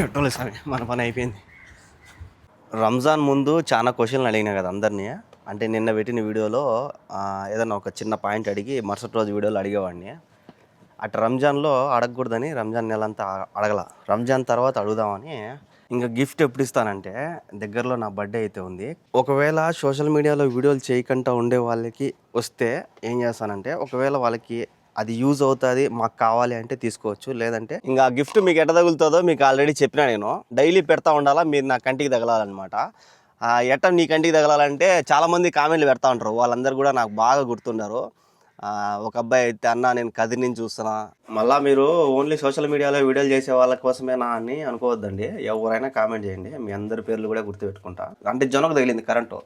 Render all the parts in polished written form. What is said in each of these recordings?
ఎట్టోలే సరే మన పని అయిపోయింది. రంజాన్ ముందు చాలా క్వశ్చన్లు అడిగినా కదా అందరినీ. అంటే నిన్న పెట్టిన వీడియోలో ఏదన్నా ఒక చిన్న పాయింట్ అడిగి మరుసటి రోజు వీడియోలో అడిగేవాడిని. అటు రంజాన్లో అడగకూడదని రంజాన్ నెలంతా అడగల. రంజాన్ తర్వాత అడుగుదామని ఇంకా గిఫ్ట్ ఎప్పుడు ఇస్తానంటే దగ్గరలో నా బర్త్డే అయితే ఉంది. ఒకవేళ సోషల్ మీడియాలో వీడియోలు చేయకుండా ఉండే వాళ్ళకి వస్తే ఏం చేస్తానంటే, ఒకవేళ వాళ్ళకి అది యూజ్ అవుతుంది మాకు కావాలి అంటే తీసుకోవచ్చు, లేదంటే ఇంకా గిఫ్ట్ మీకు ఎట్ట తగులుతుందో మీకు ఆల్రెడీ చెప్పినా. నేను డైలీ పెడతా ఉండాలా, మీరు నా కంటికి తగలాలన్నమాట. ఎట్ట నీ కంటికి తగలాలంటే చాలామంది కామెంట్లు పెడతా ఉంటారు, వాళ్ళందరూ కూడా నాకు బాగా గుర్తున్నారు. ఒక అబ్బాయి అయితే, అన్న నేను కదిరి నుంచి చూస్తున్నా. మళ్ళీ మీరు ఓన్లీ సోషల్ మీడియాలో వీడియోలు చేసే వాళ్ళ కోసమేనా అని అనుకోవద్దండి. ఎవరైనా కామెంట్ చేయండి, మీ అందరి పేర్లు కూడా గుర్తుపెట్టుకుంటా. అంటే జొన్నకు తగిలింది కరెంటు,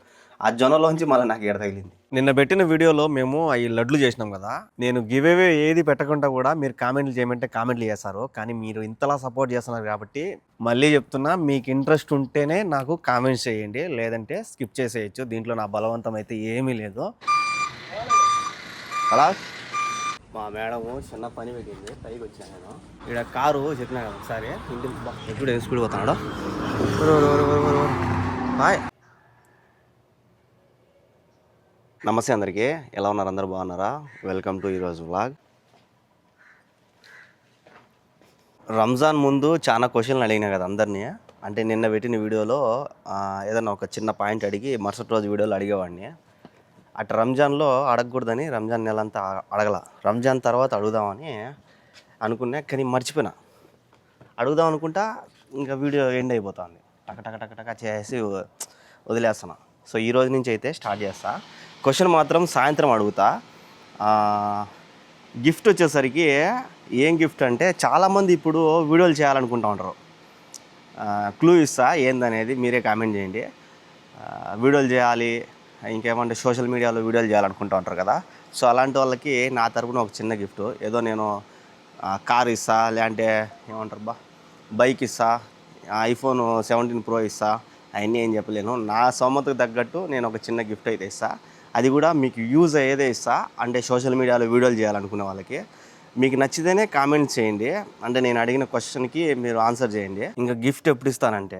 ఆ జొన్నలోంచి మళ్ళీ నాకు ఎడ తగిలింది. నిన్న పెట్టిన వీడియోలో మేము అవి లడ్లు చేసినాం కదా, నేను గివేవే ఏది పెట్టకుండా కూడా మీరు కామెంట్లు చేయమంటే కామెంట్లు చేస్తారు. కానీ మీరు ఇంతలా సపోర్ట్ చేస్తున్నారు కాబట్టి మళ్ళీ చెప్తున్నా, మీకు ఇంట్రెస్ట్ ఉంటేనే నాకు కామెంట్స్ చేయండి, లేదంటే స్కిప్ చేసేయచ్చు. దీంట్లో నా బలవంతం అయితే ఏమీ లేదు. అలా మా మేడము చిన్న పని పెట్టింది, పైకి వచ్చాను నేను. ఇక్కడ కారు చెప్పినా కదా ఒకసారి, ఇంటి ఎప్పుడు స్కూల్ పోతున్నాడు. హాయ్, నమస్తే అందరికీ, ఎలా ఉన్నారు? అందరు బాగున్నారా? వెల్కమ్ టు ఈరోజు వ్లాగ్. రంజాన్ ముందు చాలా క్వశ్చన్లు అడిగినా కదా అందరినీ. అంటే నిన్న పెట్టిన వీడియోలో ఏదన్నా ఒక చిన్న పాయింట్ అడిగి మరుసటి రోజు వీడియోలో అడిగేవాడిని. అటు రంజాన్లో అడగకూడదని రంజాన్ నెలంతా అడగల. రంజాన్ తర్వాత అడుగుదామని అనుకున్నా, కానీ మర్చిపోయినా. అడుగుదాం అనుకుంటా ఇంకా వీడియో ఎండ్ అయిపోతుంది. టక చేసి వదిలేస్తున్నా. సో ఈ రోజు నుంచి అయితే స్టార్ట్ చేస్తా. క్వశ్చన్ మాత్రం సాయంత్రం అడుగుతా. గిఫ్ట్ వచ్చేసరికి ఏం గిఫ్ట్ అంటే, చాలామంది ఇప్పుడు వీడియోలు చేయాలనుకుంటా ఉంటారు. క్లూ ఇస్తా ఏందనేది, మీరే కామెంట్ చేయండి. వీడియోలు చేయాలి, ఇంకేమంటే సోషల్ మీడియాలో వీడియోలు చేయాలనుకుంటూ ఉంటారు కదా. సో అలాంటి వాళ్ళకి నా తరపున ఒక చిన్న గిఫ్ట్. ఏదో నేను కార్ ఇస్తా, లేదంటే ఏమంటారు బైక్ ఇస్తా, ఐఫోన్ 17 Pro ఇస్తా, అవన్నీ ఏం చెప్పలేను. నా సొమ్మతకు తగ్గట్టు నేను ఒక చిన్న గిఫ్ట్ అయితే ఇస్తా. అది కూడా మీకు యూజ్ అయ్యేదే ఇస్తా. అంటే సోషల్ మీడియాలో వీడియోలు చేయాలనుకునే వాళ్ళకి మీకు నచ్చితేనే కామెంట్స్ చేయండి. అంటే నేను అడిగిన క్వశ్చన్కి మీరు ఆన్సర్ చేయండి. ఇంకా గిఫ్ట్ ఎప్పుడు ఇస్తానంటే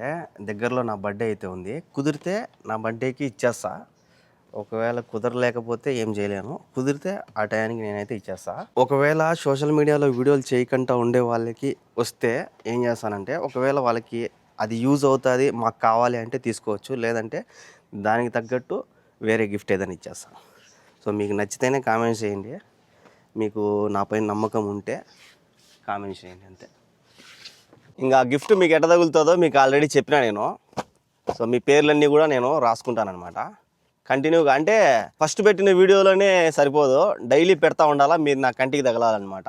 దగ్గరలో నా బర్త్డే అయితే ఉంది. కుదిరితే నా బర్త్డేకి ఇచ్చేస్తా. ఒకవేళ కుదరలేకపోతే ఏం చేయలేను. కుదిరితే ఆ టయానికి నేనైతే ఇచ్చేస్తా. ఒకవేళ సోషల్ మీడియాలో వీడియోలు చేయకుండా ఉండే వాళ్ళకి వస్తే ఏం చేస్తానంటే, ఒకవేళ వాళ్ళకి అది యూజ్ అవుతుంది మాకు కావాలి అంటే తీసుకోవచ్చు, లేదంటే దానికి తగ్గట్టు వేరే గిఫ్ట్ ఏదైనా ఇచ్చేస్తాను. సో మీకు నచ్చితేనే కామెంట్స్ చేయండి. మీకు నాపైన నమ్మకం ఉంటే కామెంట్స్ చేయండి, అంతే. ఇంకా గిఫ్ట్ మీకు ఎట్ట తగులుతుందో మీకు ఆల్రెడీ చెప్పినా నేను. సో మీ పేర్లన్నీ కూడా నేను రాసుకుంటానమాట కంటిన్యూగా. అంటే ఫస్ట్ పెట్టిన వీడియోలోనే సరిపోదు, డైలీ పెడతా ఉండాలా, మీరు నా కంటికి తగలాలన్నమాట.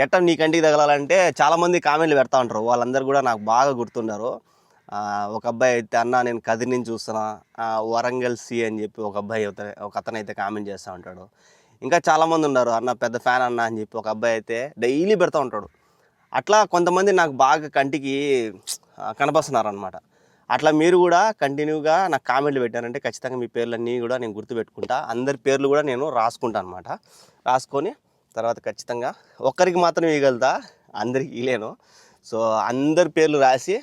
ఎట్ట నీ కంటికి తగలాలంటే చాలామంది కామెంట్లు పెడతా ఉంటారు, వాళ్ళందరూ కూడా నాకు బాగా గుర్తున్నారు. ఒక అబ్బాయి అయితే, అన్న నేను కదిరి నుంచి చూస్తున్నా, వరంగల్ సి అని చెప్పి ఒక అబ్బాయి ఒక అతను అయితే కామెంట్ చేస్తూ ఉంటాడు. ఇంకా చాలామంది ఉన్నారు, అన్న పెద్ద ఫ్యాన్ అన్న అని చెప్పి ఒక అబ్బాయి అయితే డైలీ పెడతా ఉంటాడు. అట్లా కొంతమంది నాకు బాగా కంటికి కనపస్తున్నారు అనమాట. అట్లా మీరు కూడా కంటిన్యూగా నాకు కామెంట్లు పెట్టారంటే ఖచ్చితంగా మీ పేర్లన్నీ కూడా నేను గుర్తుపెట్టుకుంటా. అందరి పేర్లు కూడా నేను రాసుకుంటాను అనమాట. రాసుకొని తర్వాత ఖచ్చితంగా ఒక్కరికి మాత్రం ఇవ్వగలుగుతా, అందరికి ఇవ్వలేను. సో అందరి పేర్లు రాసి,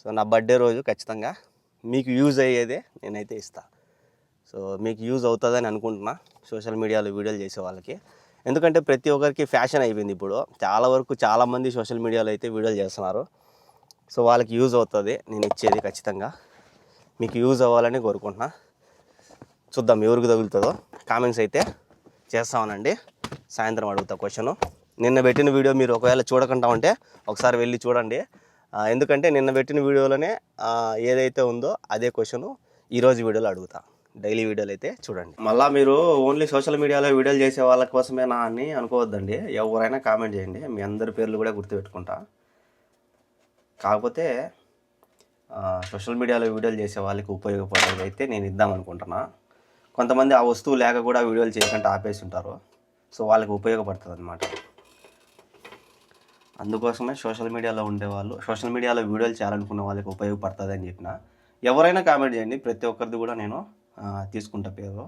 సో నా బర్త్డే రోజు ఖచ్చితంగా మీకు యూజ్ అయ్యేదే నేనైతే ఇస్తాను. సో మీకు యూజ్ అవుతుందని అనుకుంటున్నా సోషల్ మీడియాలో వీడియోలు చేసే వాళ్ళకి. ఎందుకంటే ప్రతి ఒక్కరికి ఫ్యాషన్ అయిపోయింది ఇప్పుడు. చాలామంది సోషల్ మీడియాలో అయితే వీడియోలు చేస్తున్నారు. సో వాళ్ళకి యూజ్ అవుతుంది నేను ఇచ్చేది. ఖచ్చితంగా మీకు యూజ్ అవ్వాలని కోరుకుంటున్నా. చూద్దాం ఎవరికి తగులుతుందో. కామెంట్స్ అయితే చేస్తామనండి. సాయంత్రం అడుగుతా క్వశ్చను. నిన్న పెట్టిన వీడియో మీరు ఒకవేళ చూడకుండా ఉంటే ఒకసారి వెళ్ళి చూడండి. ఎందుకంటే నిన్న పెట్టిన వీడియోలోనే ఏదైతే ఉందో అదే క్వశ్చను ఈరోజు వీడియోలో అడుగుతా. డైలీ వీడియోలు అయితే చూడండి. మళ్ళీ మీరు ఓన్లీ సోషల్ మీడియాలో వీడియోలు చేసే వాళ్ళ కోసమేనా అని అనుకోవద్దండి. ఎవరైనా కామెంట్ చేయండి, మీ అందరి పేర్లు కూడా గుర్తుపెట్టుకుంటా. కాకపోతే సోషల్ మీడియాలో వీడియోలు చేసే వాళ్ళకి ఉపయోగపడేది అయితే నేను ఇద్దామనుకుంటున్నా. కొంతమంది ఆ వస్తువు లేక కూడా వీడియోలు చేయకుండా ఆపేసి ఉంటారు. సో వాళ్ళకి ఉపయోగపడుతుంది అనమాట. అందుకోసమే సోషల్ మీడియాలో ఉండేవాళ్ళు, సోషల్ మీడియాలో వీడియోలు చేయాలనుకున్న వాళ్ళకి ఉపయోగపడుతుంది అని చెప్పిన. ఎవరైనా కామెంట్ చేయండి, ప్రతి ఒక్కరిది కూడా నేను తీసుకుంటా పేరు.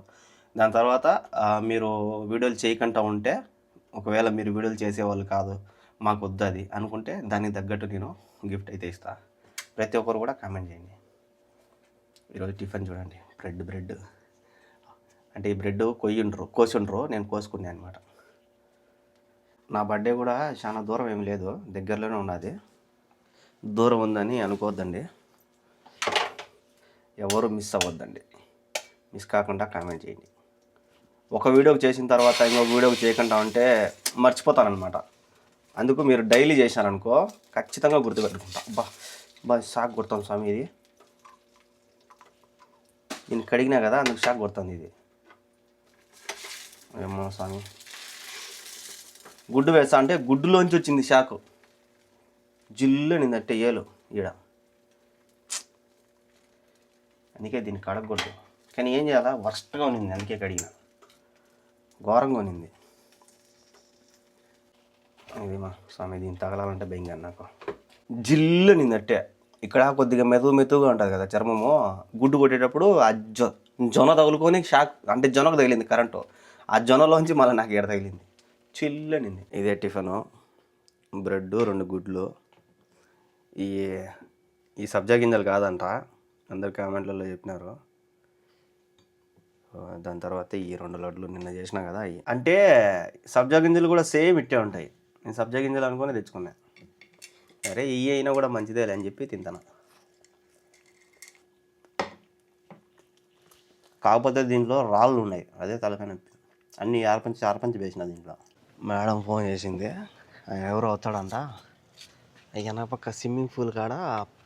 దాని తర్వాత మీరు వీడియోలు చేయకుండా ఉంటే, ఒకవేళ మీరు వీడియోలు చేసేవాళ్ళు కాదు, మాకు వద్దు అది అనుకుంటే దానికి తగ్గట్టు నేను గిఫ్ట్ అయితే ఇస్తా. ప్రతి ఒక్కరు కూడా కామెంట్ చేయండి. ఈరోజు టిఫిన్ చూడండి, బ్రెడ్ అంటే ఈ బ్రెడ్ కోసి ఉండరు, నేను కోసుకున్నాను అనమాట. నా బర్త్డే కూడా చాలా దూరం ఏమి లేదు, దగ్గరలోనే ఉన్నది. దూరం ఉందని అనుకోవద్దండి, ఎవరు మిస్ అవ్వద్దండి. మిస్ కాకుండా కామెంట్ చేయండి. ఒక వీడియోకి చేసిన తర్వాత ఇంకొక వీడియోకి చేయకుండా ఉంటే మర్చిపోతానమాట. అందుకు మీరు డైలీ చేశారనుకో ఖచ్చితంగా గుర్తుపెట్టుకుంటా. షాక్ కొడుతుంది స్వామి ఇది. నేను కడిగినా కదా, అందుకు షాక్ కొడుతుంది ఇది. ఏమో స్వామి, గుడ్డు వేస్తా అంటే గుడ్డులోంచి వచ్చింది షాకు. జిల్లు నిందంటే ఏలు ఈడ. అందుకే దీన్ని కడగకూడదు. కానీ ఏం చేయాలా, వర్స్ట్గా ఉన్నింది, అందుకే కడిగిన. ఘోరంగా ఉన్నింది ఇది. మా స్వామి దీన్ని తగలాలంటే భయంగా నాకు. జిల్లు నిందట్టే ఇక్కడ కొద్దిగా మెతుగా ఉంటుంది కదా చర్మము. గుడ్డు కొట్టేటప్పుడు ఆ జొన తగులుకొని షాక్, అంటే జొనకు తగిలింది కరెంటు. ఆ జొనలోంచి మళ్ళీ నాకు ఎడ తగిలింది, చిల్లనింది. ఇదే టిఫను, బ్రెడ్ 2 గుడ్లు. ఈ సబ్జా గింజలు కాదంట, అందరు కామెంట్లలో చెప్పినారు. దాని తర్వాత ఈ 2 లడ్లు నిన్న చేసినా కదా అవి. అంటే సబ్జా గింజలు కూడా సేమ్ ఇట్టే ఉంటాయి. నేను సబ్జా గింజలు అనుకుని తెచ్చుకున్నా. సరే ఇవి అయినా కూడా మంచిదేలే అని చెప్పి తింటాను. కాకపోతే దీంట్లో రాళ్ళు ఉన్నాయి, అదే తలకాయ నొప్పి. అన్నీ ఆరపంచి వేసిన దీంట్లో. మేడం ఫోన్ చేసింది, ఆయన ఎవరో వస్తాడంట. ఇక పక్క స్విమ్మింగ్ పూల్ కాడ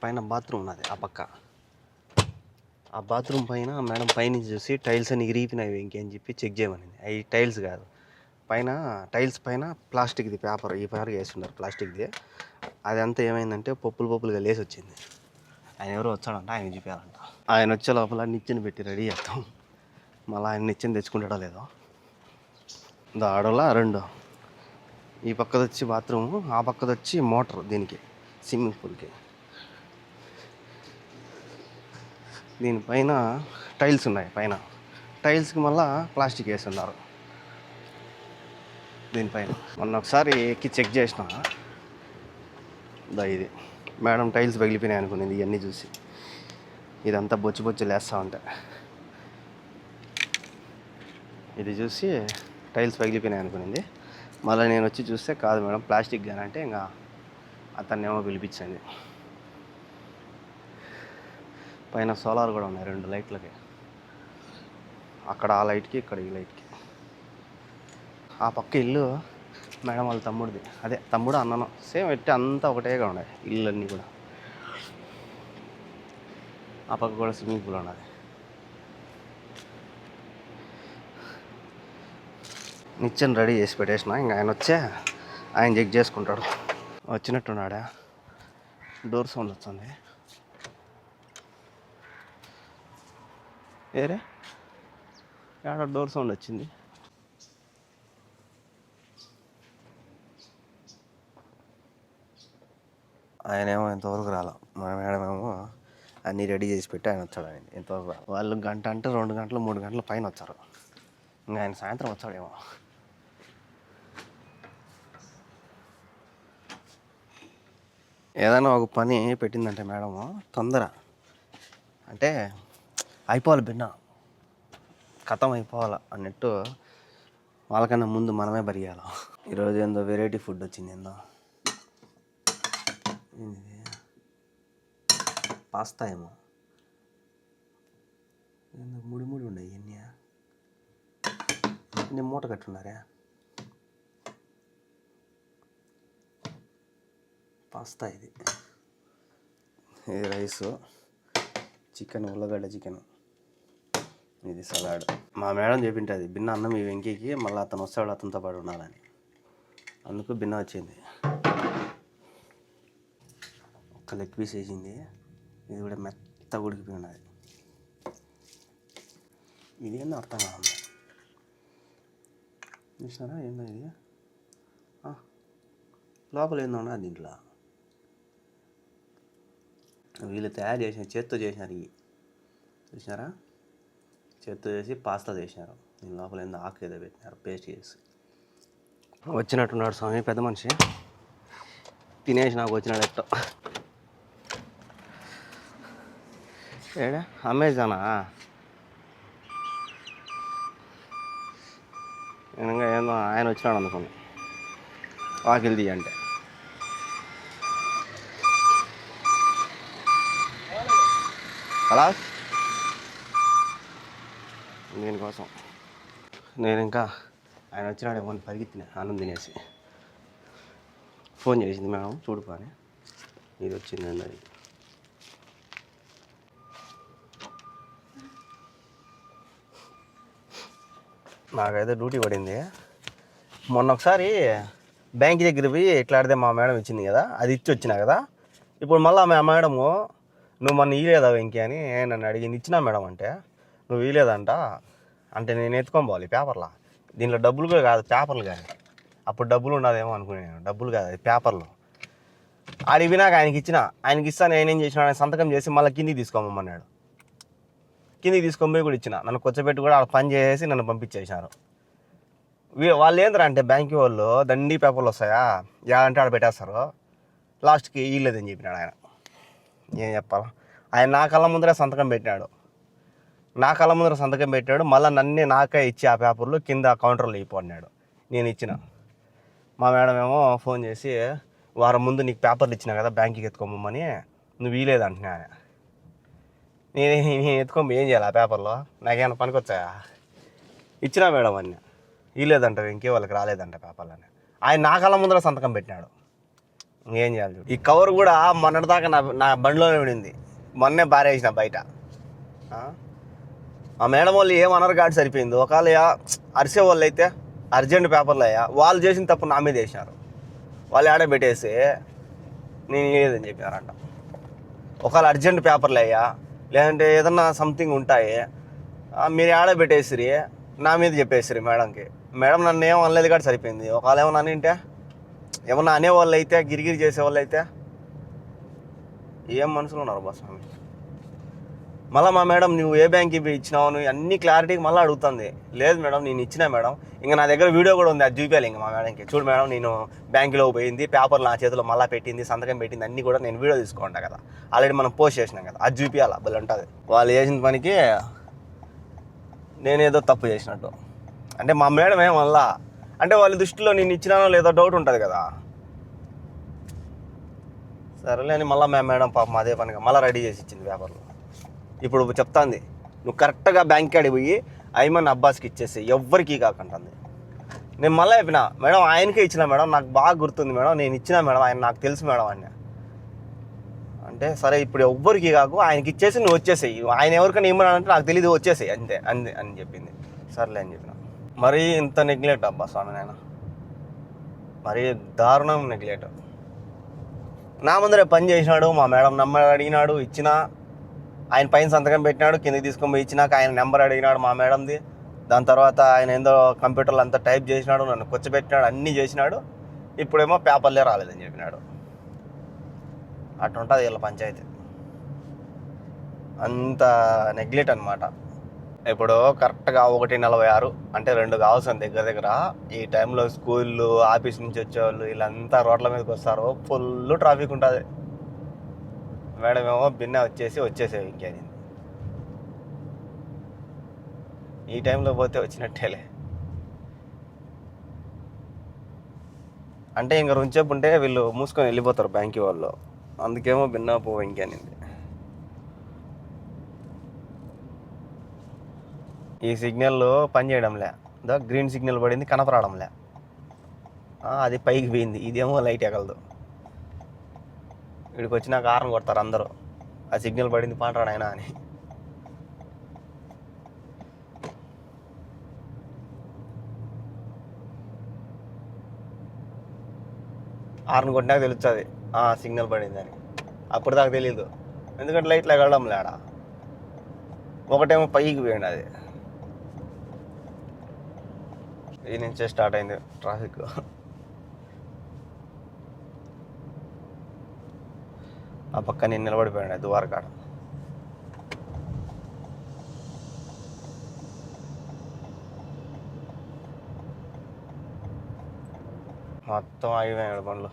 పైన బాత్రూమ్ ఉన్నది. ఆ బాత్రూమ్ పైన మేడం పైనుంచి చూసి టైల్స్ అని ఇరిగిపోయినాయి ఇంకేం చెప్పి చెక్ చేయమనింది. అవి టైల్స్ కాదు, పైన టైల్స్ పైన ప్లాస్టిక్ది పేపర్, ఈ పేపర్ వేస్తున్నారు ప్లాస్టిక్ది. అదంతా ఏమైందంటే పప్పులుగా లేసి వచ్చింది. ఆయన ఎవరో వచ్చాడంట, ఆయన చూపించాలంట. ఆయన వచ్చే లోపల నిచ్చెన పెట్టి రెడీ చేస్తాం. మళ్ళీ ఆయన నిచ్చెన తెచ్చుకుంటాడో లేదో. ఆడోలా 2, ఈ పక్కది వచ్చి బాత్రూము, ఆ పక్కది వచ్చి మోటార్ దీనికి స్విమ్మింగ్ పూల్కి. దీనిపైన టైల్స్ ఉన్నాయి, పైన టైల్స్కి మళ్ళీ ప్లాస్టిక్ వేసి ఉన్నారు దీనిపైన. మొన్న ఒకసారి ఎక్కి చెక్ చేసిన, ఇది మేడం టైల్స్ పగిలిపోయినాయి అనుకునేది ఇవన్నీ చూసి. ఇదంతా బొచ్చు లేస్తూ ఉంటా, ఇది చూసి టైల్స్ పగిలిపోయినాయి అనుకునేది. మళ్ళీ నేను వచ్చి చూస్తే కాదు మేడం ప్లాస్టిక్ కానీ అంటే ఇంకా అతన్నేమో పిలిపించండి. పైన సోలార్ కూడా ఉన్నాయి 2 లైట్లకి, అక్కడ ఆ లైట్కి, ఇక్కడ ఈ లైట్కి. ఆ పక్క ఇల్లు మేడం వాళ్ళ తమ్ముడిది, అదే తమ్ముడు అన్నను సేమ్ ఎట్టి అంతా ఒకటేగా ఉన్నాయి ఇల్లు అన్నీ కూడా. ఆ పక్క కూడా స్విమ్మింగ్ పూల్ ఉన్నది. నిచ్చెన రెడీ చేసి పెట్టేసిన, ఇంకా ఆయన వచ్చే ఆయన చెక్ చేసుకుంటాడు. వచ్చినట్టున్నాడా, డోర్ సౌండ్ వస్తుంది. ఏరే ఏడ డోర్ సౌండ్ వచ్చింది. ఆయన ఏమో ఎంతవరకు రాలా, మా మేడం ఏమో అన్నీ రెడీ చేసి పెట్టి ఆయన వచ్చాడు. ఆయన ఎంతవరకు రాలి, వాళ్ళు 1 గంట అంటే 2 గంటలు 3 గంటల పైన వచ్చారు. ఇంకా ఆయన సాయంత్రం వచ్చాడేమో. ఏదైనా ఒక పని పెట్టిందంటే మేడము తొందర అంటే అయిపోవాలి, భిన్న కథం అయిపోవాలి అన్నట్టు వాళ్ళకన్నా ముందు మనమే పరిగెల. ఈరోజు ఏందో వెరైటీ ఫుడ్ వచ్చింది. ఏందో పాస్తా ఏమో, ఏందో ముడి ఉన్నాయి ఇవన్నీ. నేను మూట కట్టున్నారా పాస్తా. ఇది రైసు, చికెన్, ఉల్లగడ్డ చికెన్, ఇది సలాడ్. మా మేడం చెప్పింటుంది భిన్న అన్నం ఈ వెంకీకి, మళ్ళీ అతను వస్తాడు అతనితో పాటు ఉండాలని, అందుకు భిన్న వచ్చింది. ఒక లెగ్ పీస్ వేసింది, ఇది కూడా మెత్తగా ఉడికిపోయి ఉన్నది. ఇదేందో అర్థం కాదు, చూసినారా ఏందో ఇది లోపల ఏందో ఉన్నది దీంట్లో. వీళ్ళు తయారు చేసిన చేత్తో చేసినారు ఇవి, చూసినారా, చేత్తో చేసి పాస్తా చేసినారు. దీని లోపల ఏందో ఆకు ఏదో పెట్టినారు పేస్ట్ చేసి. వచ్చినట్టున్నాడు స్వామి పెద్ద మనిషి. తినేసి నాకు వచ్చినాడు ఎట్టో. ఏడా అమెజానా? నేను ఏందో ఆయన వచ్చినాడు అనుకోండి వాకిల్ తీ అంటే. అలా దీనికోసం నేను ఇంకా ఆయన వచ్చినాడేమో పరిగెత్తిన అన్నం తినేసి. ఫోన్ చేసింది మేడం చూడు కానీ ఇది వచ్చిందండి. అది నాకైతే డ్యూటీ పడింది. మొన్న ఒకసారి బ్యాంక్ దగ్గర పోయి ఇట్లా ఆడితే మా మేడం ఇచ్చింది కదా, అది ఇచ్చి వచ్చినా కదా. ఇప్పుడు మళ్ళీ మా మేడము నువ్వు మొన్న ఇయ్యలేదా వెంకీ అని నన్ను అడిగింది. ఇచ్చినా మేడం అంటే నువ్వు ఇయ్యలేదంట అంటే నేను ఎత్తుకొని పోవాలి పేపర్లా. దీంట్లో డబ్బులు కూడా కాదు పేపర్లు కానీ. అప్పుడు డబ్బులు ఉండదేమో అనుకున్నాను. డబ్బులు కాదు అది పేపర్లు. ఆడికి వినాక ఆయనకి ఇచ్చిన. ఆయనకి ఇస్తా నేనేం చేసిన, ఆయన సంతకం చేసి మళ్ళీ కిందికి తీసుకోమన్నాడు. కిందికి తీసుకొని పోయి కూడా ఇచ్చిన. నన్ను కూర్చోబెట్టి కూడా ఆడ పని చేసి నన్ను పంపించేసినారు. వాళ్ళు ఏంద్రా అంటే బ్యాంక్ వాళ్ళు దండి పేపర్లు వస్తాయా అంటే ఆడ పెట్టేస్తారు. లాస్ట్కి ఇయ్యలేదని చెప్పినాడు ఆయన. ఏం చెప్పాలా, ఆయన నా కళ్ళ ముందరే సంతకం పెట్టినాడు. మళ్ళీ నన్నే నాకే ఇచ్చి ఆ పేపర్లు కింద కౌంటర్లో ఇవ్వన్నాడు. నేను ఇచ్చిన. మా మేడం ఏమో ఫోన్ చేసి వారం ముందు నీకు పేపర్లు ఇచ్చినా కదా బ్యాంక్కి ఎత్తుకోమని, నువ్వు ఇయ్యలేదంటున్నా. నేను ఎత్తుకోమో ఏం చేయాలి ఆ పేపర్లో, నాకేమైనా పనికొచ్చాయా? ఇచ్చినా మేడం అన్నీ ఇయ్యలేదంట ఇంకే వాళ్ళకి రాలేదంట పేపర్లని. ఆయన నా కళ్ళ ముందర సంతకం పెట్టినాడు. ఇంకేం చేయాలి చూడు. ఈ కవర్ కూడా మొన్నటిదాకా నా బండిలోనే పడింది. మొన్నే బారేసిన బయట. ఆ మేడం వాళ్ళు ఏమన్నారు కాదు సరిపోయింది. ఒకవేళ అరిసే వాళ్ళు అయితే అర్జెంట్ పేపర్లు అయ్యా వాళ్ళు చేసిన తప్పు నా మీద వేసినారు. వాళ్ళు ఆడ పెట్టేసి నేను లేదని చెప్పినారంట. ఒకవేళ అర్జెంట్ పేపర్లు అయ్యా లేదంటే ఏదన్నా సంథింగ్ ఉంటాయి మీరు ఆడ పెట్టేసిరి నా మీద చెప్పేసిరి మేడంకి. మేడం నన్ను ఏం అనలేదు కాదు సరిపోయింది. ఒకవేళ ఏమన్నా అనింటే ఏమన్నా అనేవాళ్ళు అయితే గిరిగిరి చేసేవాళ్ళు అయితే ఏం మనుషులు ఉన్నారు బస్. మళ్ళీ మా మేడం నువ్వు ఏ బ్యాంక్కి ఇచ్చినావు నువ్వు అన్ని క్లారిటీకి మళ్ళీ అడుగుతుంది. లేదు మేడం నేను ఇచ్చినా మేడం, ఇంకా నా దగ్గర వీడియో కూడా ఉంది, అది చూపించాలి ఇంకా మా మేడంకి. చూడు మేడం నేను బ్యాంకులో పోయింది, పేపర్లు నా చేతిలో మళ్ళీ పెట్టింది, సంతకం పెట్టింది, అన్నీ కూడా నేను వీడియో తీసుకుంటా కదా, ఆల్రెడీ మనం పోస్ట్ చేసినాం కదా, అది చూపించాలి. అబ్బలు ఉంటుంది వాళ్ళు చేసిన పనికి నేనేదో తప్పు చేసినట్టు. అంటే మా మేడం ఏమల్లా అంటే వాళ్ళ దృష్టిలో నేను ఇచ్చినానో లేదో డౌట్ ఉంటుంది కదా. సరేలే అని మళ్ళీ మా మేడం పాపం అదే పనిగా మళ్ళీ రెడీ చేసి ఇచ్చింది పేపర్లు. ఇప్పుడు చెప్తాంది నువ్వు కరెక్ట్గా బ్యాంక్ కాడికి పోయి ఐమన్ అబ్బాస్కి ఇచ్చేసి ఎవ్వరికి కాకుంటుంది. నేను మళ్ళీ చెప్పిన మేడం ఆయనకే ఇచ్చిన మేడం, నాకు బాగా గుర్తుంది మేడం, నేను ఇచ్చిన మేడం, ఆయన నాకు తెలుసు మేడం అని అంటే సరే ఇప్పుడు ఎవ్వరికి కాకు ఆయనకి ఇచ్చేసి నువ్వు వచ్చేసేయి, ఆయన ఎవరికైనా ఇమ్మనంటే నాకు తెలియదు వచ్చేసేయి అంతే అని చెప్పింది. సర్లే అని చెప్పిన. మరీ ఇంత నెగ్లెక్ట్ అబ్బా స్వామి నాయన, మరీ దారుణం నెగ్లెక్ట్. నా ముందరే పని చేసినాడు, మా మేడం నెంబర్ అడిగినాడు ఇచ్చిన, ఆయన పైన సంతకం పెట్టినాడు, కిందకి తీసుకొని పోయి ఇచ్చినాక ఆయన నెంబర్ అడిగినాడు మా మేడంది. దాని తర్వాత ఆయన ఏందో కంప్యూటర్లో అంతా టైప్ చేసినాడు, నన్ను కూర్చోబెట్టినాడు, అన్నీ చేసినాడు. ఇప్పుడేమో పేపర్లే రాలేదని చెప్పినాడు. అట్టుంటుంది వీళ్ళ పంచాయతీ, అంత నెగ్లెక్ట్ అనమాట. ఇప్పుడు కరెక్ట్గా 1:46 అంటే 2 కావాల్సిన దగ్గర ఈ టైంలో స్కూళ్ళు ఆఫీస్ నుంచి వచ్చేవాళ్ళు వీళ్ళంతా రోడ్ల మీదకి వస్తారు, ఫుల్ ట్రాఫిక్ ఉంటుంది. మేడం ఏమో బిన్న వచ్చేసేవి ఇంకేది ఈ టైంలో పోతే వచ్చినట్టేలే. అంటే ఇంక రెండుసేపు ఉంటే వీళ్ళు మూసుకొని వెళ్ళిపోతారు బ్యాంక్ వాళ్ళు, అందుకేమో బిన్న పో ఇంకేనింది. ఈ సిగ్నల్ పని చేయడంలే, గ్రీన్ సిగ్నల్ పడింది కనపరాడంలే, అది పైకి పోయింది, ఇదేమో లైట్ ఎగలదు. వీడికి వచ్చినాక హారన్ కొడతారు అందరూ, ఆ సిగ్నల్ పడింది పాటరాడు ఆయన అని. హారన్ కొట్టినాక తెలుస్తుంది సిగ్నల్ పడింది అని, అప్పుడు దాకా తెలీదు. ఎందుకంటే లైట్లు ఎగలడం లేడా, ఒకటేమో పైకి పోయింది. అది ఈ నుంచే స్టార్ట్ అయింది ట్రాఫిక్. ఆ పక్క నేను నిలబడిపోయాడు ద్వారకాడ. మొత్తం ఆగిపోయాడు బండ్లు.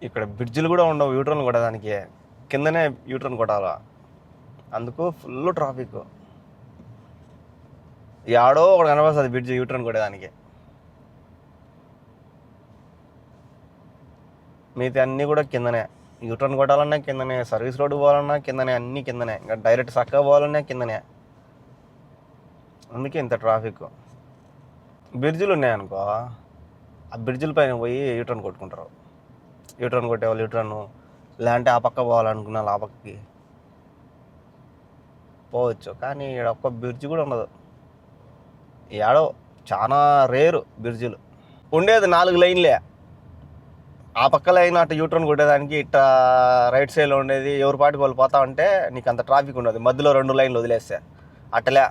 ఇక్కడ బ్రిడ్జిలు కూడా ఉండవు యూటర్న్ కొట్టడానికి, కిందనే యూటర్న్ కొట్టాలా. అందుకు ఫుల్ ట్రాఫిక్. యాడో ఒకటి కనబడుతుంది బ్రిడ్జ్ యూటర్న్ కొట్టేదానికి, మిగతా అన్నీ కూడా కిందనే. యూటర్న్ కొట్టాలన్నా కిందనే, సర్వీస్ రోడ్డు పోవాలన్నా కిందనే, అన్నీ కిందనే. ఇంకా డైరెక్ట్ చక్కగా పోవాలన్నా కిందనే. అందుకే ఇంత ట్రాఫిక్. బ్రిడ్జిలు ఉన్నాయనుకో, ఆ బ్రిడ్జిల పైన పోయి యూటర్న్ కొట్టుకుంటారు. యూటర్న్ కొట్టేవాళ్ళు యూటర్న్, లేదంటే ఆ పక్క పోవాలనుకున్న ఆ పక్కకి పోవచ్చు. కానీ ఇక్కడ ఒక్క బ్రిడ్జ్ కూడా ఉండదు. ఏడో చాలా రేరు బ్రిడ్జిలు. ఉండేది 4 లైన్లే. ఆ పక్క లైన్ అటు యూటర్న్ కొట్టేదానికి, ఇట్లా రైట్ సైడ్లో ఉండేది ఎవరి పాటికి వాళ్ళు పోతా ఉంటే నీకు అంత ట్రాఫిక్ ఉండదు. మధ్యలో 2 లైన్లు వదిలేస్తే అట్టలే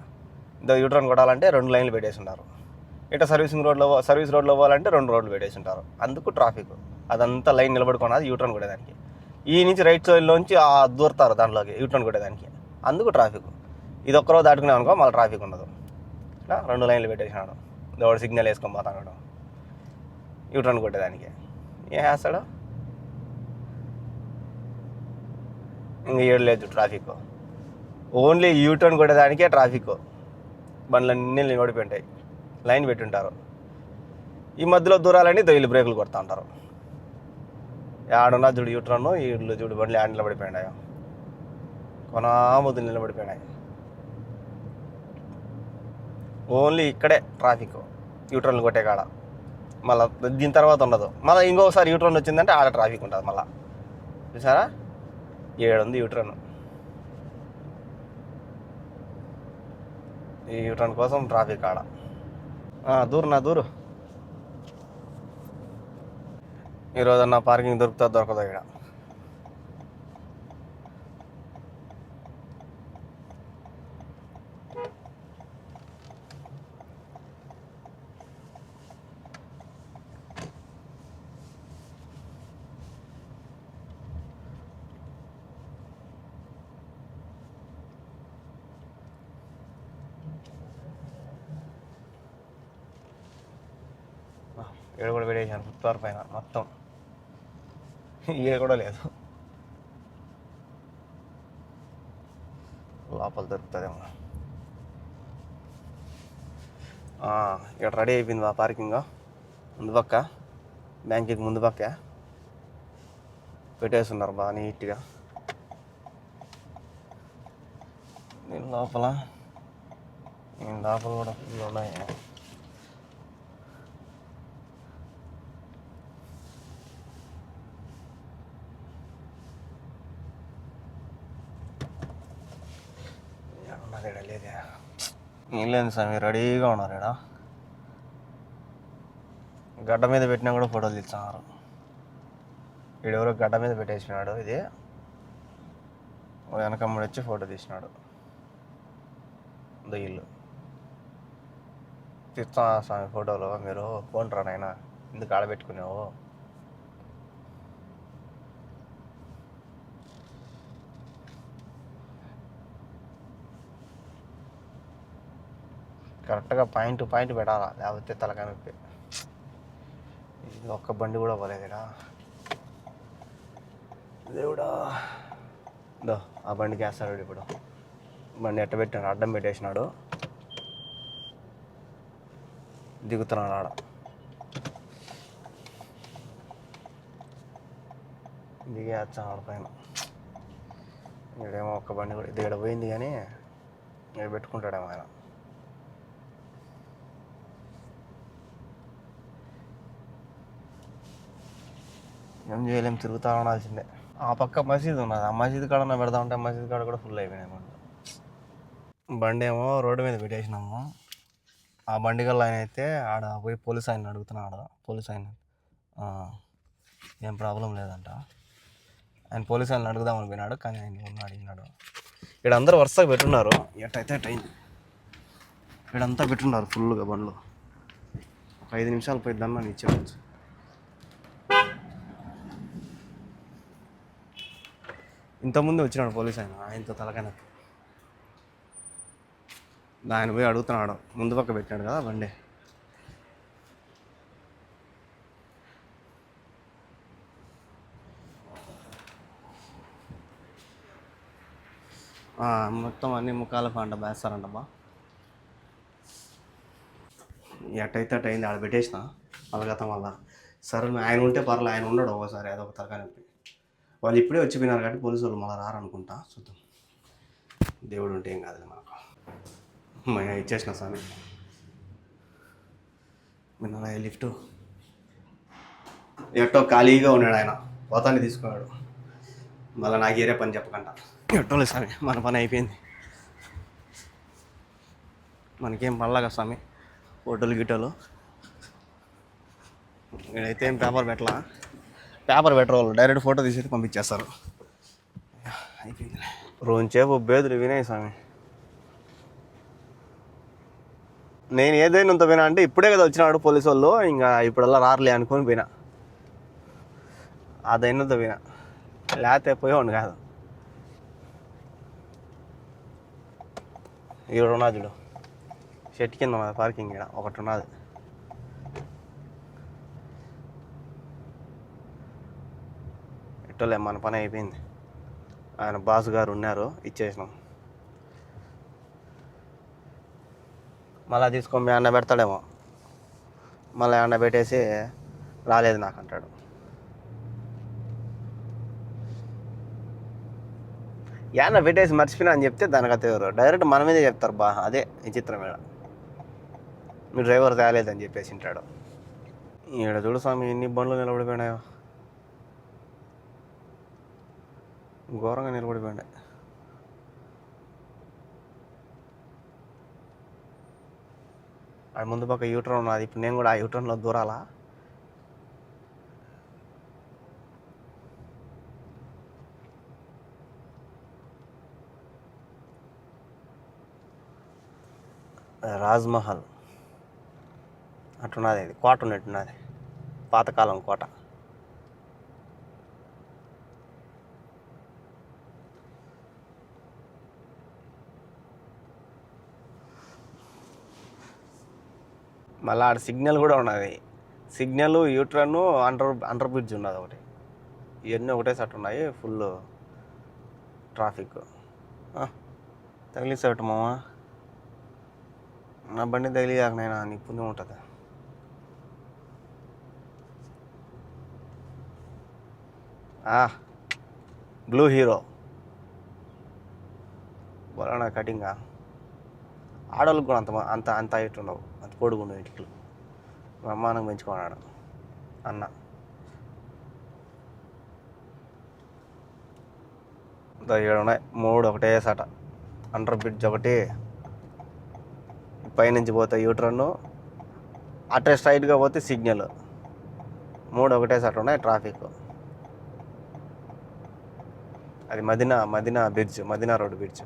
యూటర్న్ కొట్టాలంటే 2 లైన్లు పెట్టేసి ఉంటారు. ఇట్లా సర్వీస్ రోడ్లో పోవాలంటే 2 రోడ్లు పెట్టేసి ఉంటారు. అందుకు ట్రాఫిక్. అదంతా లైన్ నిలబడుకున్నది యూటర్న్ కొట్టేదానికి. ఈ నుంచి రైట్ సైడ్లోంచి దూరతారు దాంట్లోకి యూటర్న్ కొట్టేదానికి. అందుకు ట్రాఫిక్. ఇది ఒక్కరోజు దాటుకున్నాం అనుకో మళ్ళీ ట్రాఫిక్ ఉండదు. ఇట్లా 2 లైన్లు పెట్టేసినాడు, దేవుడు సిగ్నల్ వేసుకొని పోతాడు యూటర్న్ కొట్టేదానికి. ఏం వేస్తాడు? ఇంక ఏడు లేదు ట్రాఫిక్. ఓన్లీ యూటర్న్ కొట్టేదానికే ట్రాఫిక్. బండ్లన్నీ నిలబడిపోయి ఉంటాయి, లైన్ పెట్టుంటారు. ఈ మధ్యలో దూరాలని వీళ్ళు బ్రేకులు కొడతా ఉంటారు. ఆడున్నా చూడు యూటర్ను, వీళ్ళు చూడు బండ్లు ఆడ నిలబడిపోయినాయి, కొనాముద్దులు నిలబడిపోయినాయి. ఓన్లీ ఇక్కడే ట్రాఫిక్, యూటర్న్లు కొట్టే కాడ. మళ్ళీ దీని తర్వాత ఉండదు. మళ్ళీ ఇంకోసారి యూటర్న్ వచ్చిందంటే ఆడ ట్రాఫిక్ ఉంటుంది. మళ్ళీ చూసారా, 7 ఉంది యూటర్న్. ఈ యూటర్న్ కోసం ట్రాఫిక్ ఆడ. దూరు ఈరోజన్నా పార్కింగ్ దొరకదో ఇక్కడ. ఏడు కూడా పెట్టేసాను ఫుట్పాత్ పైన మొత్తం. కూడా లేదు, లోపల దొరుకుతుందేమో. ఇక్కడ రెడీ అయిపోయింది పార్కింగ్. ముందు పక్క బ్యాంకుకి ముందు పక్క పెట్టేస్తున్నారు బాగా నీట్గా. నేను లోపల కూడా ఫుల్ ఉన్నాయి. లేదే ఏం లేదు స్వామి, రెడీగా ఉన్నారు ఇక్కడ. గడ్డ మీద పెట్టినా కూడా ఫోటోలు తీస్తున్నారు. వీడెవరో గడ్డ మీద పెట్టేసినాడు. ఇది వెనకమ్మడి వచ్చి ఫోటో తీసినాడు. ఇల్లు తీస్తా స్వామి ఫోటోలు. మీరు ఫోన్ రా నాయనా, ఎందుకు ఆడబెట్టుకున్నావు? కరెక్ట్గా పాయింట్ పెట్టాలా, లేకపోతే తలకాయ నొప్పి. ఇది ఒక్క బండి కూడా పోలేదురా దేవుడా. ఆ బండికి వేస్తాడు ఇప్పుడు. బండి ఎట్ట పెట్టినాడు, అడ్డం పెట్టేసినాడు, దిగుతున్నాడు ఆడ. దిగేస్తాను ఆడ పైన. ఇక్కడేమో ఒక్క బండి కూడా ఇక్కడ పోయింది, కానీ ఇక్కడ పెట్టుకుంటాడేమో ఆయన. ఏం చేయలేం, తిరుగుతూ ఉండాల్సిందే. ఆ పక్క మసీదు ఉన్నది, ఆ మసీదు కాడ పెడతా ఉంటే మసీదు కాడ కూడా ఫుల్ అయిపోయినాయి బండ్లు. బండి ఏమో రోడ్డు మీద పెట్టేసినాము. ఆ బండి గల్ల ఆయన అయితే ఆడ పోయి పోలీస్ ఆయన అడుగుతున్నాడు. పోలీస్ ఆయన ఏం ప్రాబ్లం లేదంట. ఆయన పోలీస్ ఆయన అడుగుదామని పోయినాడు, కానీ ఆయన అడిగినాడు. ఇక్కడ అందరూ వరుసగా పెట్టున్నారు. ఎట్టయితే టైం ఇక్కడంతా పెట్టున్నారు ఫుల్గా బండ్లు. ఒక 5 నిమిషాలు పోయి దన్నాను ఇచ్చేవచ్చు. ఇంతకుముందు వచ్చినాడు పోలీస్ ఆయనతో తలకాయ. ఆయన పోయి అడుగుతున్నాడు, ముందు పక్క పెట్టినాడు కదా బండి. మొత్తం అన్ని ముఖాల పంట వేస్తారంటబ్బా. ఎట్టయితే అటు అయింది, ఆడ పెట్టేసిన అలగతం వల్ల. సరే ఆయన ఉంటే పర్లేదు, ఆయన ఉండడు ఒకసారి అదొక తలకాయ నొప్పి. వాళ్ళు ఇప్పుడే వచ్చిపోయినారు కాబట్టి పోలీసు వాళ్ళు మళ్ళీ రారనుకుంటా, చూద్దాం. దేవుడు ఉంటే ఏం కాదులే మనకు. ఇచ్చేసిన స్వామి నిన్న లిఫ్ట్ ఎట్టో ఖాళీగా ఉన్నాడు ఆయన, పోతాన్ని తీసుకున్నాడు. మళ్ళీ నాకు ఏరే పని చెప్పకుండా ఎట్టోలేదు స్వామి, మన పని అయిపోయింది. మనకేం పడలాగా స్వామి ఫోటోలు గిటోలు. నేనైతే ఏం పేపర్ పెట్టరు వాళ్ళు, డైరెక్ట్ ఫోటో తీసి పంపించేస్తారు. అయిపోయింది. రోజుసేపు బేదులు వినాయి స్వామి. నేను ఏదైనా ఇంత పోయినా అంటే ఇప్పుడే కదా వచ్చినాడు పోలీసు వాళ్ళు, ఇంకా ఇప్పుడల్లా రారులే అనుకొని పోయినా. అదైనంత పోయినా, లేకపోతే పోయేవాడిని కాదు. ఈరోజు ఉన్నది చూడు, షెట్ కింద ఉన్నది పార్కింగ్, ఇక్కడ ఒకటి ఉన్నది. ఎట్టోలే మన పని అయిపోయింది. ఆయన బాస్ గారు ఉన్నారు, ఇచ్చేసినాం. మళ్ళీ తీసుకొని అన్న పెడతాడేమో, మళ్ళీ అన్న పెట్టేసి రాలేదు నాకు అంటాడు. యాన్న పెట్టేసి మర్చిపోయినా అని చెప్తే దానికి అతే ఎవరు డైరెక్ట్ మన మీదే చెప్తారు. అదే విచిత్రం. ఇక్కడ మీ డ్రైవర్ తేలేదని చెప్పేసి ఉంటాడు. ఈడ చూడు స్వామి ఎన్ని బండ్లు నిలబడిపోయినాయో, ఘోరంగా నిలబడిపోయినాయి. అది ముందు పక్క యూటర్న్ ఉన్నది, ఇప్పుడు నేను కూడా ఆ యూటర్న్లో దూరాలా. రాజ్మహల్ అట్టున్నది, ఇది కోట ఉన్నట్టున్నది, పాతకాలం కోట. మళ్ళీ ఆడ సిగ్నల్ కూడా ఉన్నది, సిగ్నల్, యూట్రన్, అండర్ బ్రిడ్జ్ ఉన్నది ఒకటి. ఇవన్నీ ఒకటే సెట్ ఉన్నాయి, ఫుల్ ట్రాఫిక్. తగిలిసేట మామా, నా బండి తగిలియాక నైనా నీకు పుణ్యం ఉంటుంది. బ్లూ హీరో బోలా కటింగా. ఆడవాళ్ళకి కూడా అంత అంత హైట్ ఉండవు, అంత పొడుగుండవు ఇటుకలు. బ్రహ్మాండంగా పెంచుకున్నాడు అన్న. ఏడు ఉన్నాయి, 3 ఒకటే సట. అండర్ బ్రిడ్జ్ ఒకటి, పైనుంచి పోతే యూట్రన్, అటే స్ట్రైట్గా పోతే సిగ్నల్. 3 ఒకటే సట ఉన్నాయి. ట్రాఫిక్ అది Madina bridge, Madina road bridge.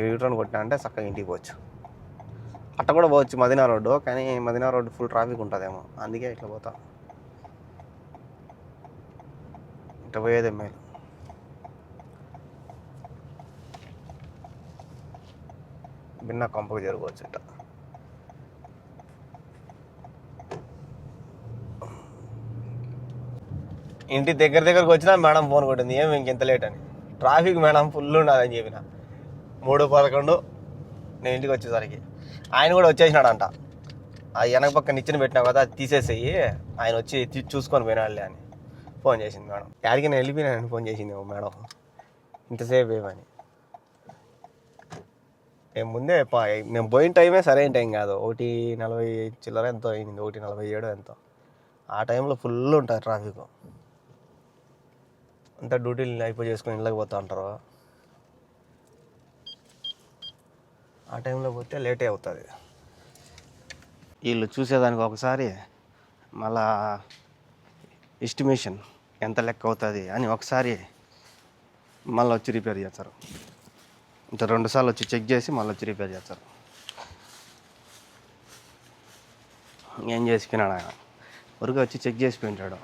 U turn కొట్టినా అంటే చక్కగా ఇంటికి పోవచ్చు. అట్ట కూడా పోవచ్చు మదీనా రోడ్డు, కానీ మదీనా రోడ్డు ఫుల్ ట్రాఫిక్ ఉంటుందేమో, అందుకే ఇట్లా పోతా. ఇట్లా పోయేదే మేలు. భిన్న కంపకు జరగవచ్చు ఇట్లా. ఇంటి దగ్గరకు వచ్చినా మేడం ఫోన్ కొట్టింది, ఏమి ఇంకెంత లేట్ అని. ట్రాఫిక్ మేడం ఫుల్ ఉన్నదని చెప్పిన. 3:11 నేను ఇంటికి వచ్చేసరికి. ఆయన కూడా వచ్చేసినాడంట. ఆ వెనక పక్క నిచ్చెన పెట్టినా కదా, అది తీసేసేయి, ఆయన వచ్చి చూసుకొని పోయినాడులే అని ఫోన్ చేసింది మేడం. యాడికి నేను వెళ్ళిపోయినానని ఫోన్ చేసింది మేడం, ఇంతసేపు ఏమని. నేను ముందే నేను పోయిన టైమే సరైన టైం కాదు, 1:40 చిల్లర ఎంతో అయింది, 1:47 ఎంతో. ఆ టైంలో ఫుల్ ఉంటుంది ట్రాఫిక్. అంతా డ్యూటీలు అయిపోయి చేసుకొని ఇళ్ళకి పోతూ ఉంటారు. ఆ టైంలో పోతే లేటే అవుతుంది. వీళ్ళు చూసేదానికి ఒకసారి, మళ్ళా ఎస్టిమేషన్ ఎంత లెక్క అవుతుంది అని ఒకసారి, మళ్ళీ వచ్చి రిపేర్ చేస్తారు. ఇంత 2 సార్లు వచ్చి చెక్ చేసి మళ్ళీ వచ్చి రిపేర్ చేస్తారు. ఏం చేసిపోయినాడు ఆయన, ఊరికే వచ్చి చెక్ చేసిపోయింటాడు.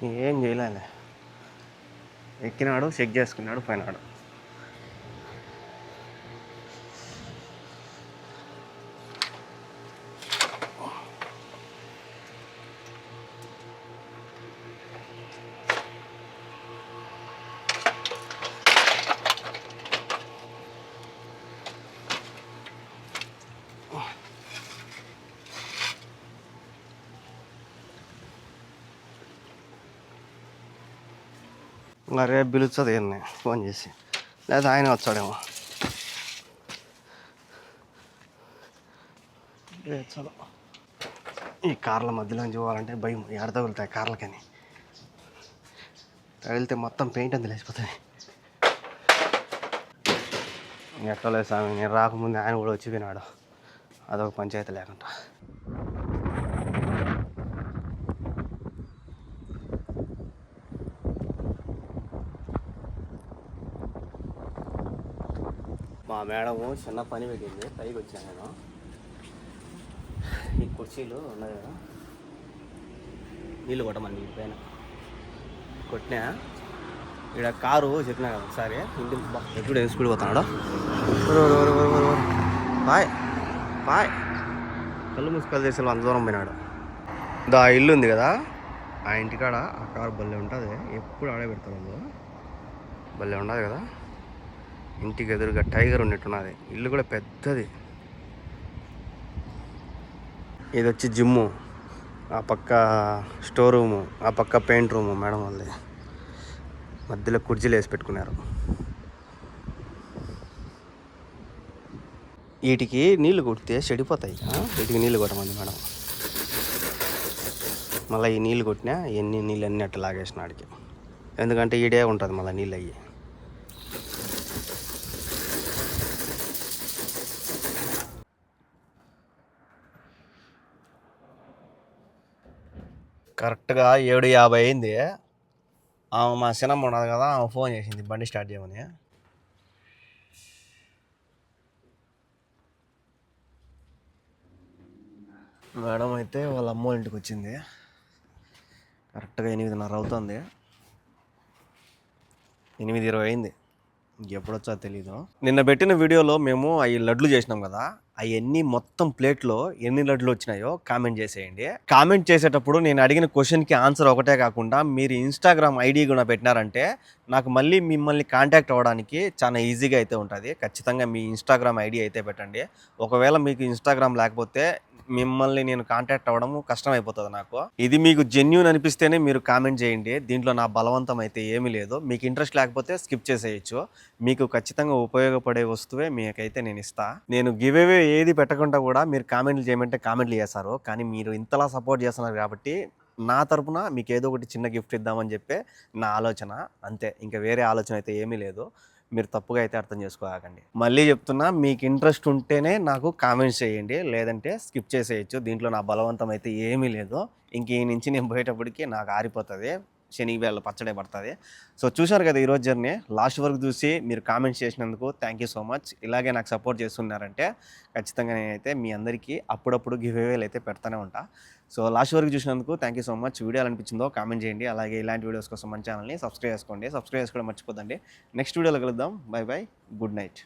ఏం చేయలే, ఎక్కినాడు, చెక్ చేసుకున్నాడు, పోయినాడు. ఇంకా రేపు పిలుస్తుంది ఈయన్ని ఫోన్ చేసి, లేదా ఆయన వచ్చాడేమో. చలో, ఈ కార్ల మధ్యలోంచి పోవాలంటే భయం, ఎడ తగులుతాయి కార్లకని. తగిలితే మొత్తం పెయింట్ అంతా లేచిపోతుంది. ఎట్లా లేదు స్వామి, నేను రాకముందే ఆయన కూడా వచ్చి వినాడు, అదొక పంచాయతీ లేకుండా. మా మేడము చిన్న పని పెట్టింది, పైకి వచ్చాను నేను. ఈ కుర్చీలు ఉన్నాయి కదా, నీళ్ళు కొట్టమని పైన కొట్టినా. ఇక్కడ కారు చెప్పినా కదా ఒకసారి, ఇంటి ఎప్పుడు స్కూల్ పోతున్నాడు. బాయ్ బాయ్, కళ్ళు ముసుకలు చేసి అంత దూరం పోయినాడు. దా ఇల్లు ఉంది కదా, ఆ ఇంటికాడ ఆ కారు భలే ఉంటుంది, ఎప్పుడు ఆడే పెడతారు అందులో, భలే ఉండదు కదా. ఇంటికి ఎదురుగా టైగర్ ఉన్నట్టున్నది, ఇల్లు కూడా పెద్దది. ఇది వచ్చి జిమ్ము, ఆ పక్క స్టోర్ రూము, ఆ పక్క పెయింట్ రూము మేడం వాళ్ళది. మధ్యలో కుర్చీలు వేసి పెట్టుకున్నారు. వీటికి నీళ్లు కొడితే చెడిపోతాయి, వీటికి నీళ్ళు కొట్టమంది మేడం. మళ్ళీ ఈ నీళ్ళు కొట్టినా ఎన్ని నీళ్ళు అన్నీ అట్లా లాగేసిన ఆడికి, ఎందుకంటే ఈడే ఉంటుంది మళ్ళీ నీళ్ళు అయ్యి. కరెక్ట్గా 7:50 అయింది. ఆమె మా సినిమా ఉన్నది కదా, ఆమె ఫోన్ చేసింది బండి స్టార్ట్ చేయమని. మేడం అయితే వాళ్ళ అమ్మ ఇంటికి వచ్చింది, కరెక్ట్గా 8:30 అవుతుంది. 8:20 అయింది, ఎప్పుడొచ్చో తెలీదు. నిన్న పెట్టిన వీడియోలో మేము అవి లడ్లు చేసినాం కదా, అవన్నీ మొత్తం ప్లేట్లో ఎన్ని లడ్లు వచ్చినాయో కామెంట్ చేసేయండి. కామెంట్ చేసేటప్పుడు నేను అడిగిన క్వశ్చన్కి ఆన్సర్ ఒకటే కాకుండా మీరు ఇన్స్టాగ్రామ్ ఐడి కూడా పెట్టినారంటే నాకు మళ్ళీ మిమ్మల్ని కాంటాక్ట్ అవ్వడానికి చాలా ఈజీగా అయితే ఉంటుంది. ఖచ్చితంగా మీ ఇన్స్టాగ్రామ్ ఐడి అయితే పెట్టండి. ఒకవేళ మీకు ఇన్స్టాగ్రామ్ లేకపోతే మిమ్మల్ని నేను కాంటాక్ట్ అవ్వడం కష్టం అయిపోతుంది నాకు. ఇది మీకు జెన్యూన్ అనిపిస్తేనే మీరు కామెంట్ చేయండి, దీంట్లో నా బలవంతం అయితే ఏమీ లేదు. మీకు ఇంట్రెస్ట్ లేకపోతే స్కిప్ చేసేయచ్చు. మీకు ఖచ్చితంగా ఉపయోగపడే వస్తువే మీకైతే నేను ఇస్తా. నేను గివ్ అవే ఏది పెట్టకుండా కూడా మీరు కామెంట్లు చేయమంటే కామెంట్లు చేస్తారు, కానీ మీరు ఇంతలా సపోర్ట్ చేస్తున్నారు కాబట్టి నా తరపున మీకు ఏదో ఒకటి చిన్న గిఫ్ట్ ఇద్దామని చెప్పే నా ఆలోచన, అంతే. ఇంకా వేరే ఆలోచన అయితే ఏమీ లేదు. మీరు తప్పుగా అయితే అర్థం చేసుకోకండి. మళ్ళీ చెప్తున్నా, మీకు ఇంట్రెస్ట్ ఉంటేనే నాకు కామెంట్స్ చేయండి, లేదంటే స్కిప్ చేసేయచ్చు. దీంట్లో నా బలవంతం అయితే ఏమీ లేదు. ఇంక ఈ నుంచి నేను పోయేటప్పటికి నాకు ఆరిపోతుంది, శనివేళ పచ్చడే పడుతుంది. సో చూశారు కదా ఈరోజు జర్నీ, లాస్ట్ వరకు చూసి మీరు కామెంట్స్ చేసినందుకు థ్యాంక్ యూ సో మచ్. ఇలాగే నాకు సపోర్ట్ చేస్తున్నారంటే ఖచ్చితంగా నేనైతే మీ అందరికీ అప్పుడప్పుడు గివ్ అవేలు అయితే పెడతానే ఉంటా. సో లాస్ట్ వరకు చూసినందుకు thank you so much. Video అనిపించిందో కామెంట్ చేయండి, అలాగే ఇలాంటి వీడియోస్ కోసం మన ఛానల్ని సబ్స్క్రైబ్ చేసుకోండి. సబ్స్క్రైబ్ చేసుకోవడం మర్చిపోదండి. నెక్స్ట్ వీడియోలో కలుద్దాం. By by, good night.